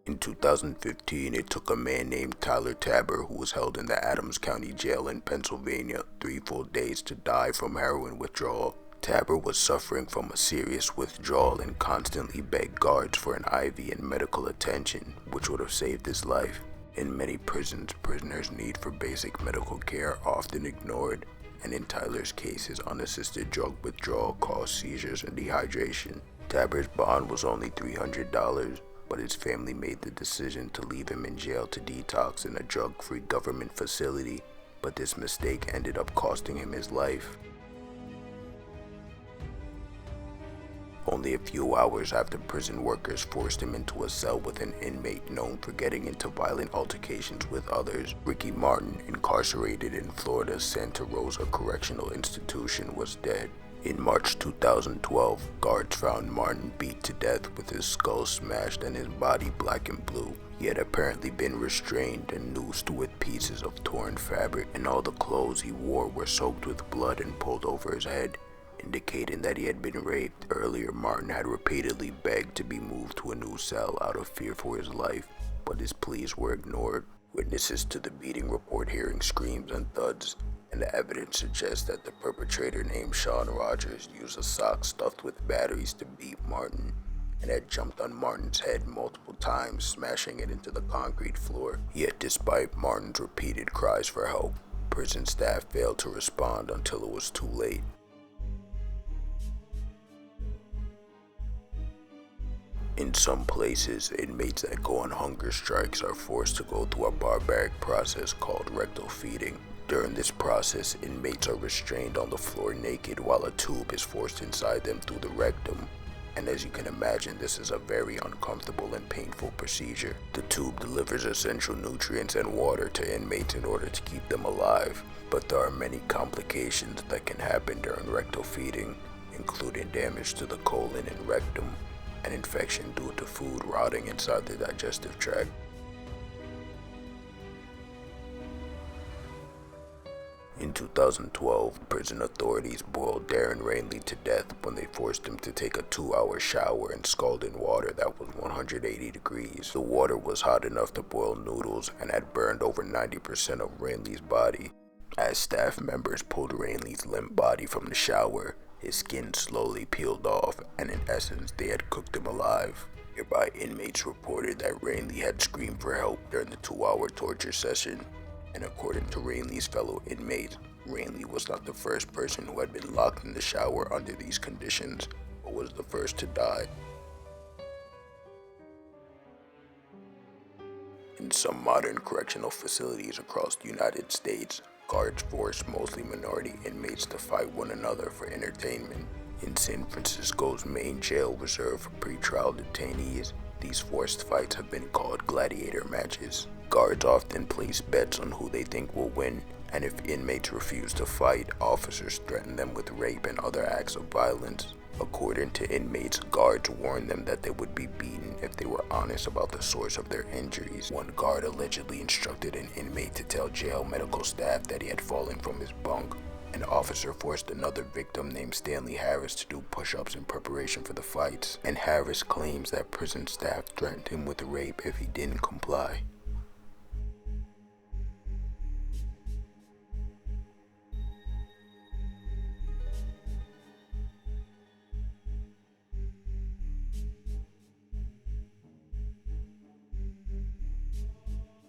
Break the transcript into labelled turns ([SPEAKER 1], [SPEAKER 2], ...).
[SPEAKER 1] In 2015, it took a man named Tyler Tabor, who was held in the Adams County Jail in Pennsylvania, 3 full days to die from heroin withdrawal. Tabor was suffering from a serious withdrawal and constantly begged guards for an IV and medical attention, which would have saved his life. In many prisons, prisoners' need for basic medical care are often ignored, and in Tyler's case, his unassisted drug withdrawal caused seizures and dehydration. Tabor's bond was only $300, but his family made the decision to leave him in jail to detox in a drug-free government facility, but this mistake ended up costing him his life. Only a few hours after prison workers forced him into a cell with an inmate known for getting into violent altercations with others, Ricky Martin, incarcerated in Florida's Santa Rosa Correctional Institution, was dead. In March 2012, guards found Martin beat to death with his skull smashed and his body black and blue. He had apparently been restrained and noosed with pieces of torn fabric, and all the clothes he wore were soaked with blood and pulled over his head, indicating that he had been raped. Earlier, Martin had repeatedly begged to be moved to a new cell out of fear for his life, but his pleas were ignored. Witnesses to the beating report hearing screams and thuds, and the evidence suggests that the perpetrator, named Sean Rogers, used a sock stuffed with batteries to beat Martin and had jumped on Martin's head multiple times, smashing it into the concrete floor. Yet despite Martin's repeated cries for help, prison staff failed to respond until it was too late. In some places, inmates that go on hunger strikes are forced to go through a barbaric process called rectal feeding. During this process, inmates are restrained on the floor naked while a tube is forced inside them through the rectum. And as you can imagine, this is a very uncomfortable and painful procedure. The tube delivers essential nutrients and water to inmates in order to keep them alive. But there are many complications that can happen during rectal feeding, including damage to the colon and rectum, an infection due to food rotting inside the digestive tract. In 2012, prison authorities boiled Darren Rainley to death when they forced him to take a 2-hour shower in scalding water that was 180 degrees. The water was hot enough to boil noodles and had burned over 90% of Rainley's body. As staff members pulled Rainley's limp body from the shower, his skin slowly peeled off, and in essence, they had cooked him alive. Nearby inmates reported that Rainley had screamed for help during the 2-hour torture session. And according to Rainley's fellow inmates, Rainley was not the first person who had been locked in the shower under these conditions, but was the first to die. In some modern correctional facilities across the United States, guards force mostly minority inmates to fight one another for entertainment. In San Francisco's main jail reserved for pretrial detainees, these forced fights have been called gladiator matches. Guards often place bets on who they think will win, and if inmates refuse to fight, officers threaten them with rape and other acts of violence. According to inmates, guards warned them that they would be beaten if they were honest about the source of their injuries. One guard allegedly instructed an inmate to tell jail medical staff that he had fallen from his bunk. An officer forced another victim named Stanley Harris to do push-ups in preparation for the fights, and Harris claims that prison staff threatened him with rape if he didn't comply.